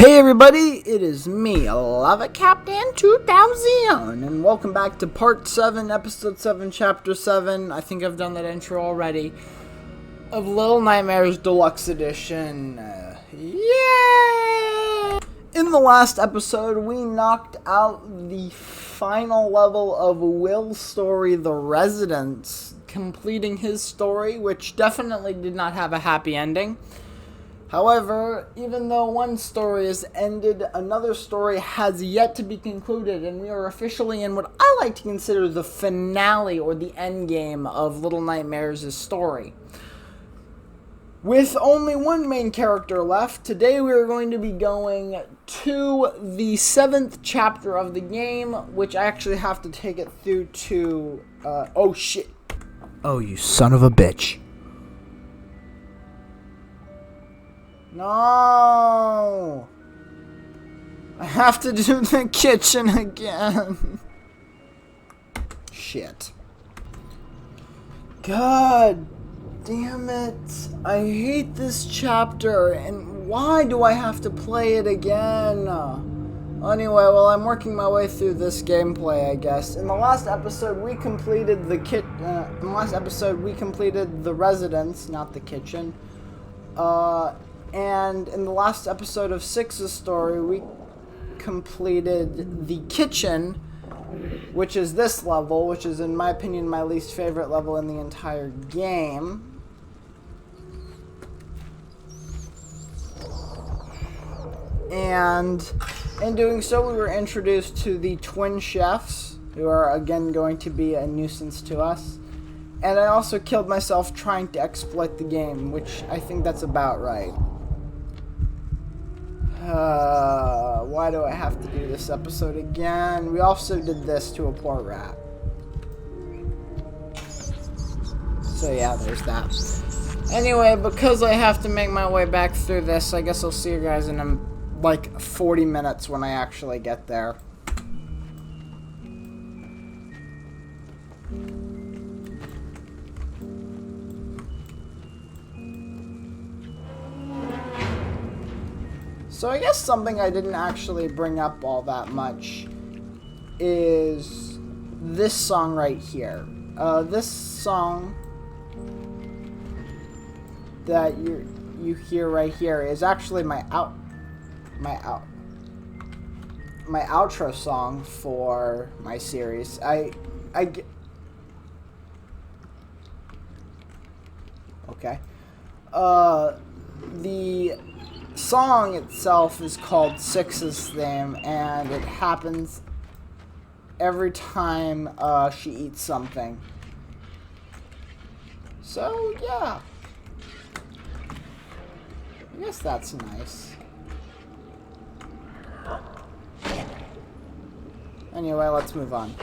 Hey everybody, it is me, Lava Captain 2000, and welcome back to Part 7, Episode 7, Chapter 7, I think I've done that intro already, of Little Nightmares Deluxe Edition. Yeah! In the last episode, we knocked out the final level of Will's story, The Residence, completing his story, which definitely did not have a happy ending. However, even though one story is ended, another story has yet to be concluded, and we are officially in what I like to consider the finale or the endgame of Little Nightmares' story. With only one main character left, today we are going to be going to the 7th chapter of the game, which I actually have to take it through to, oh shit. Oh, you son of a bitch. No! I have to do the kitchen again. Shit. God damn it. I hate this chapter, and why do I have to play it again? Anyway, well, I'm working my way through this gameplay, I guess. In the last episode, we completed the residence, not the kitchen. And in the last episode of 6's story, we completed the kitchen, which is this level, which is, in my opinion, my least favorite level in the entire game. And in doing so, we were introduced to the twin chefs, who are, again, going to be a nuisance to us. And I also killed myself trying to exploit the game, which I think that's about right. Why do I have to do this episode again? We also did this to a poor rat. So yeah, there's that. Anyway, because I have to make my way back through this, I guess I'll see you guys in like 40 minutes when I actually get there. So I guess something I didn't actually bring up all that much is this song right here. This song that you hear right here is actually my outro song for my series. Okay. The song itself is called 6's Theme, and it happens every time she eats something. So, yeah. I guess that's nice. Anyway, let's move on.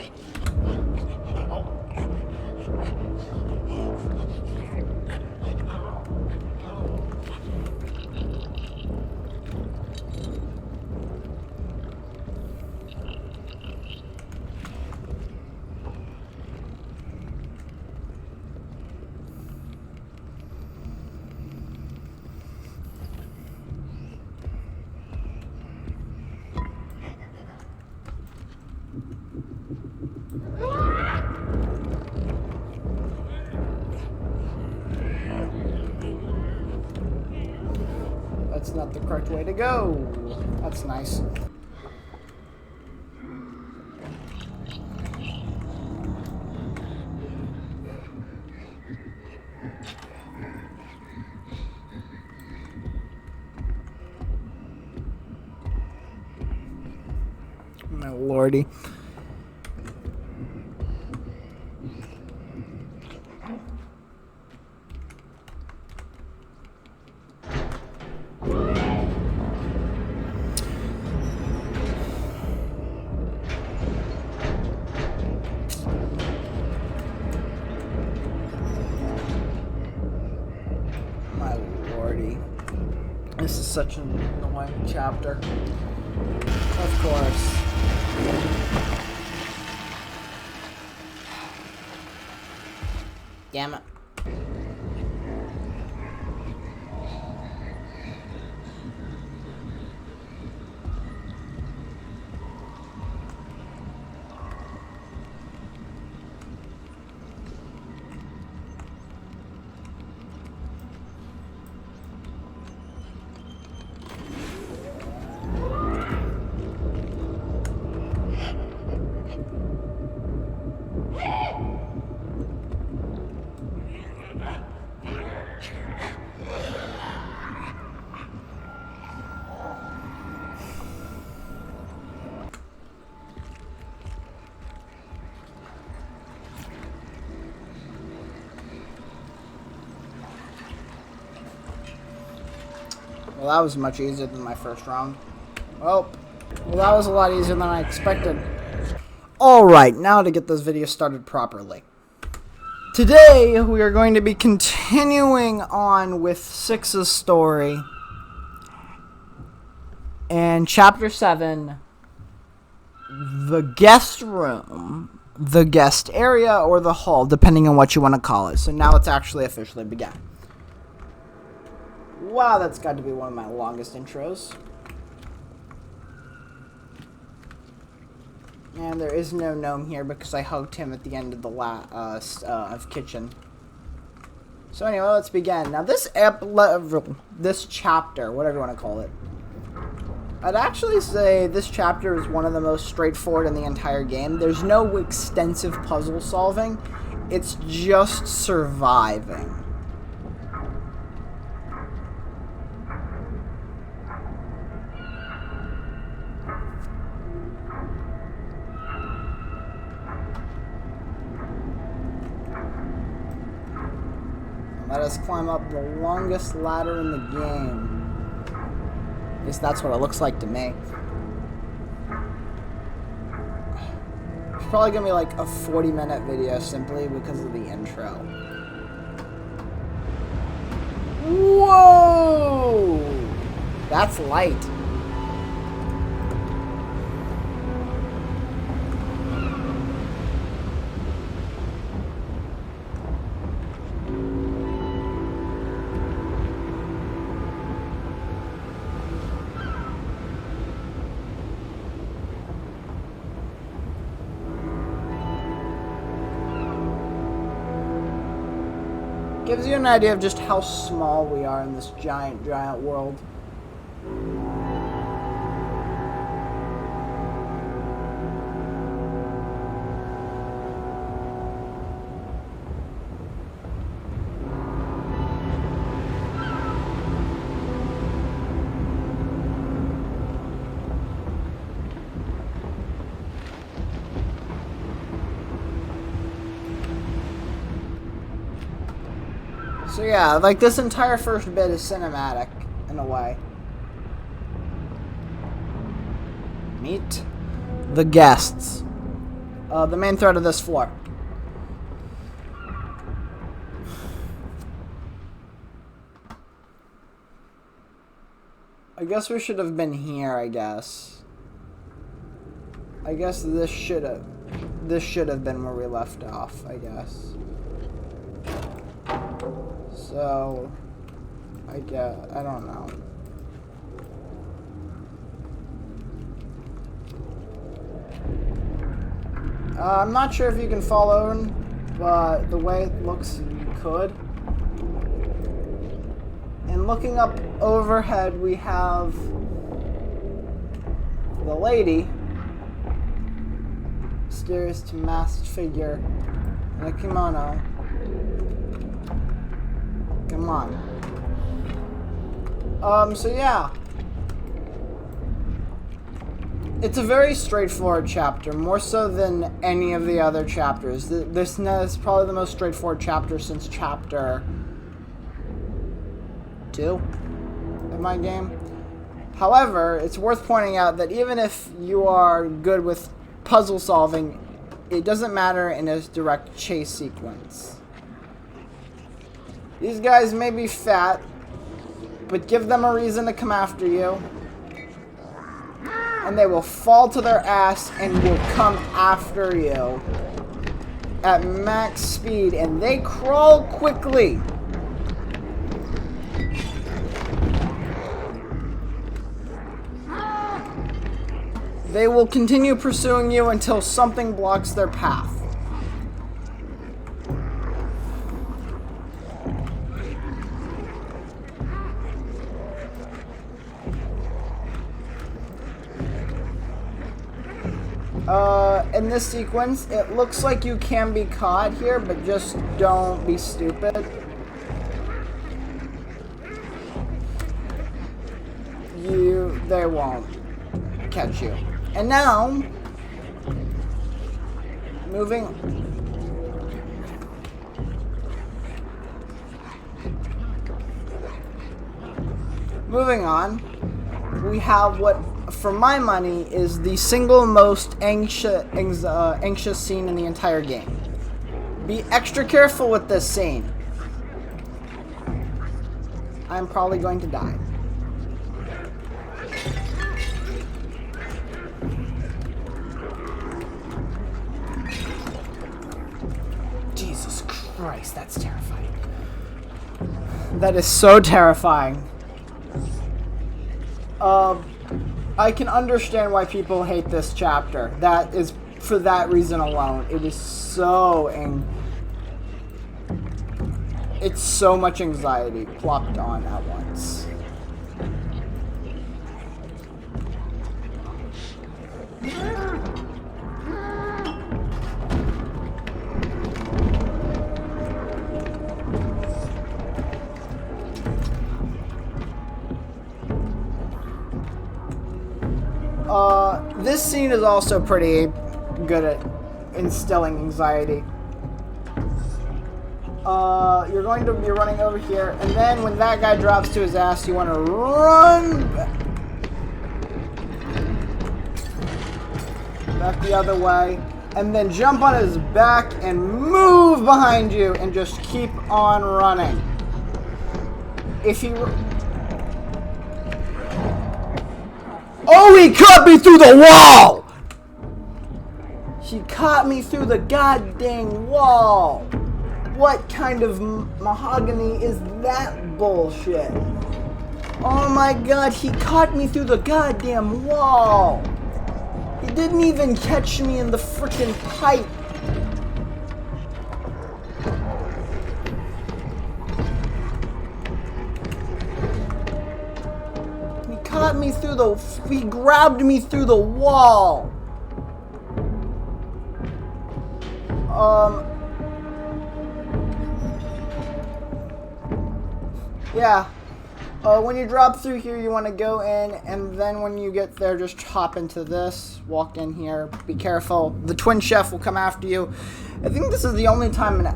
That's not the correct way to go. That's nice. My lordy. This is such an annoying chapter. Of course. Damn it. Well, that was much easier than my first round. Well, that was a lot easier than I expected. Alright, now to get this video started properly. Today, we are going to be continuing on with 6's story. And Chapter 7, the guest room, the guest area, or the hall, depending on what you want to call it. So now it's actually officially begun. Wow, that's got to be one of my longest intros. And there is no gnome here because I hugged him at the end of the kitchen. So anyway, let's begin. Now this chapter, whatever you want to call it, I'd actually say this chapter is one of the most straightforward in the entire game. There's no extensive puzzle solving. It's just surviving. Let us climb up the longest ladder in the game. At least that's what it looks like to me. It's probably gonna be like a 40-minute video simply because of the intro. Whoa! That's light. Gives you an idea of just how small we are in this giant, giant world. So yeah, like this entire first bit is cinematic, in a way. Meet the guests. The main thread of this floor. I guess we should have been here, I guess. I guess this should have been where we left off, I guess. So, I don't know. I'm not sure if you can follow, but the way it looks, you could. And looking up overhead, we have the lady, mysterious masked figure, in a kimono. Come on. So yeah. It's a very straightforward chapter, more so than any of the other chapters. This is probably the most straightforward chapter since chapter 2 of my game. However, it's worth pointing out that even if you are good with puzzle solving, it doesn't matter in a direct chase sequence. These guys may be fat, but give them a reason to come after you, and they will fall to their ass and will come after you at max speed, and they crawl quickly. They will continue pursuing you until something blocks their path. In this sequence, it looks like you can be caught here, but just don't be stupid. They won't catch you. And now, moving. Moving on, we have what, for my money, is the single most anxious scene in the entire game. Be extra careful with this scene. I'm probably going to die. Jesus Christ, that's terrifying. That is so terrifying. I can understand why people hate this chapter. That is for that reason alone. It is so it's so much anxiety plopped on at once. This scene is also pretty good at instilling anxiety. You're going to be running over here, and then when that guy drops to his ass, you want to run back the other way, and then jump on his back and move behind you, and just keep on running. If he... Oh, he caught me through the wall! He caught me through the goddamn wall! What kind of mahogany is that bullshit? Oh my god, he caught me through the goddamn wall! He didn't even catch me in the frickin' pipe! Caught me through the... He grabbed me through the wall. Yeah. When you drop through here, you want to go in, and then when you get there, just hop into this. Walk in here. Be careful. The twin chef will come after you. I think this is the only time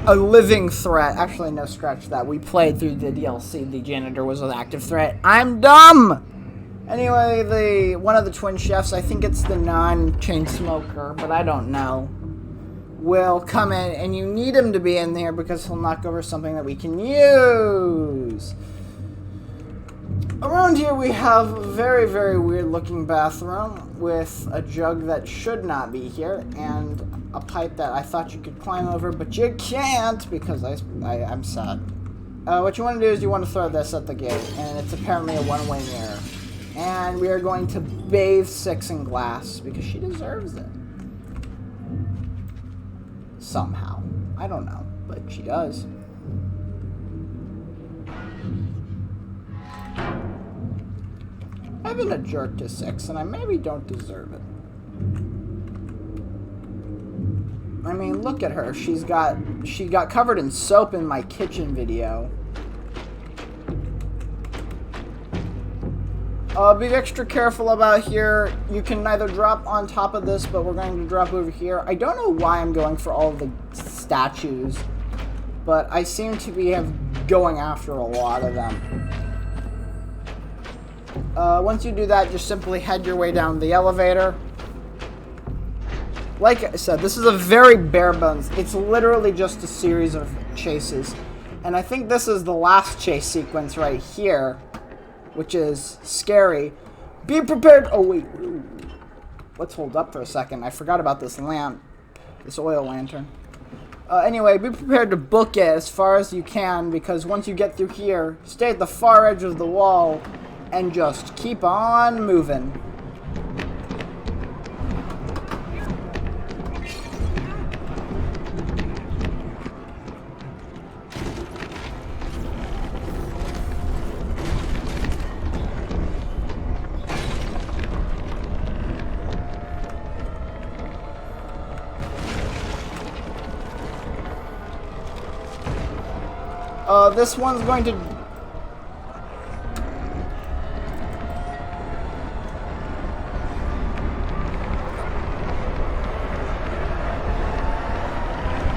a living threat... Actually, no, scratch that. We played through the DLC. The janitor was an active threat. I'm dumb! Anyway, one of the twin chefs, I think it's the non-chain smoker, but I don't know, will come in, and you need him to be in there because he'll knock over something that we can use. Around here we have a very, very weird looking bathroom with a jug that should not be here, and a pipe that I thought you could climb over, but you can't because I'm sad. What you want to do is you want to throw this at the gate, and it's apparently a one-way mirror. And we are going to bathe Six in glass because she deserves it. Somehow. I don't know, but she does. I've been a jerk to Six, and I maybe don't deserve it. I mean, look at her. She got covered in soap in my kitchen video. Be extra careful about here. You can either drop on top of this, but we're going to drop over here. I don't know why I'm going for all of the statues, but I seem to be going after a lot of them. Once you do that, just simply head your way down the elevator. Like I said, this is a very bare bones. It's literally just a series of chases. And I think this is the last chase sequence right here, which is scary. Be prepared. Oh, wait. Let's hold up for a second. I forgot about this lamp. This oil lantern. Anyway, be prepared to book it as far as you can, because once you get through here, stay at the far edge of the wall and just keep on moving. This one's going to...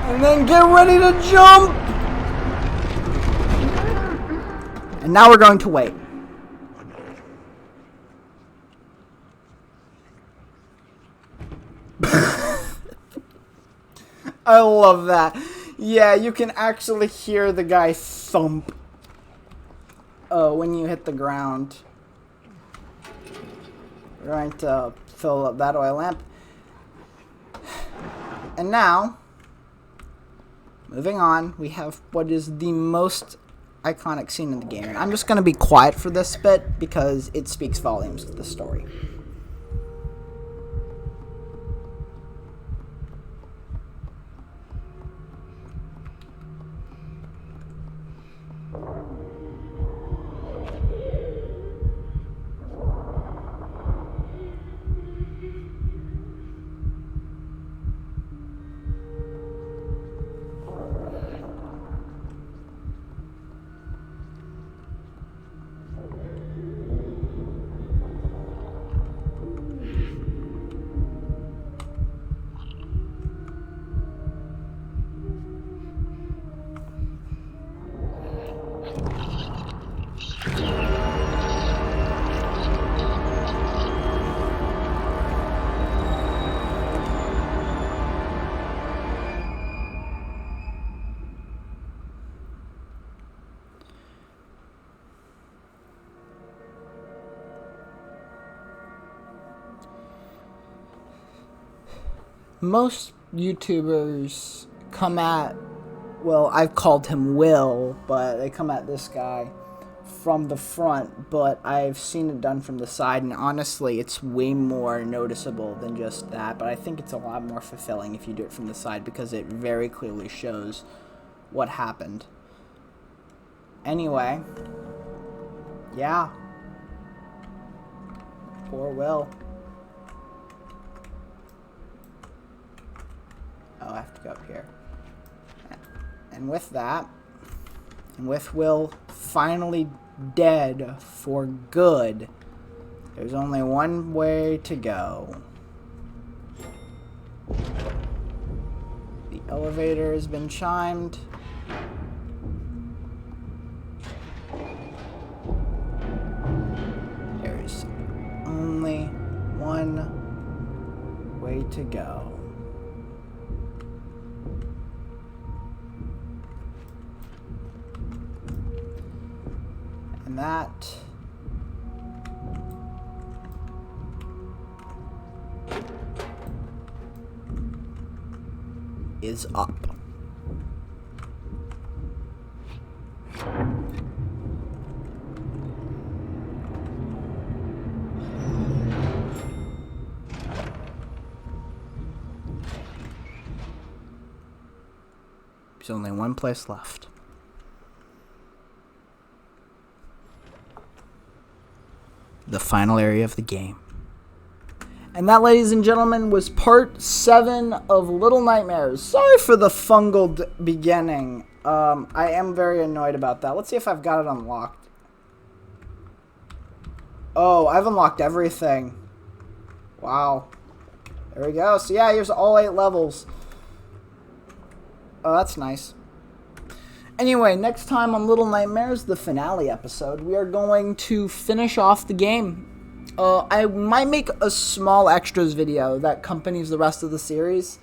And then get ready to jump! And now we're going to wait. I love that. Yeah, you can actually hear the guy thump when you hit the ground. We're going to fill up that oil lamp. And now, moving on, we have what is the most iconic scene in the game. And I'm just going to be quiet for this bit because it speaks volumes to the story. Most YouTubers come at, well, I've called him Will, but they come at this guy from the front, but I've seen it done from the side, and honestly, it's way more noticeable than just that, but I think it's a lot more fulfilling if you do it from the side, because it very clearly shows what happened. Anyway, yeah. Poor Will. Oh, I have to go up here. And with that, and with Will finally dead for good, there's only one way to go. The elevator has been chimed. There's only one way to go. And that is up. There's only one place left. The final area of the game. And that, ladies and gentlemen, was part 7 of Little Nightmares. Sorry for the fungal beginning. I am very annoyed about that. Let's see if I've got it unlocked. Oh, I've unlocked everything. Wow. There we go. So yeah, here's all 8 levels. Oh, that's nice. Anyway, next time on Little Nightmares, the finale episode, we are going to finish off the game. I might make a small extras video that accompanies the rest of the series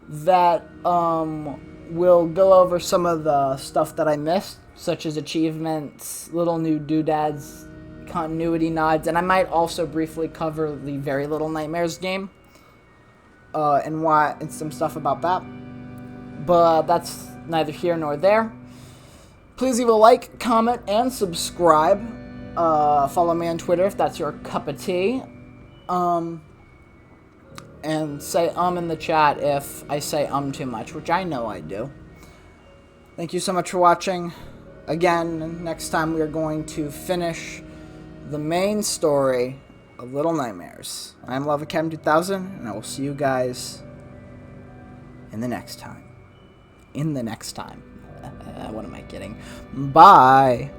that will go over some of the stuff that I missed, such as achievements, little new doodads, continuity nods, and I might also briefly cover the Very Little Nightmares game and some stuff about that. But that's neither here nor there. Please leave a like, comment, and subscribe. Follow me on Twitter if that's your cup of tea. And say in the chat if I say too much, which I know I do. Thank you so much for watching. Again, next time we are going to finish the main story of Little Nightmares. I'm Love Academy 2000, and I will see you guys in the next time. What am I kidding? Bye.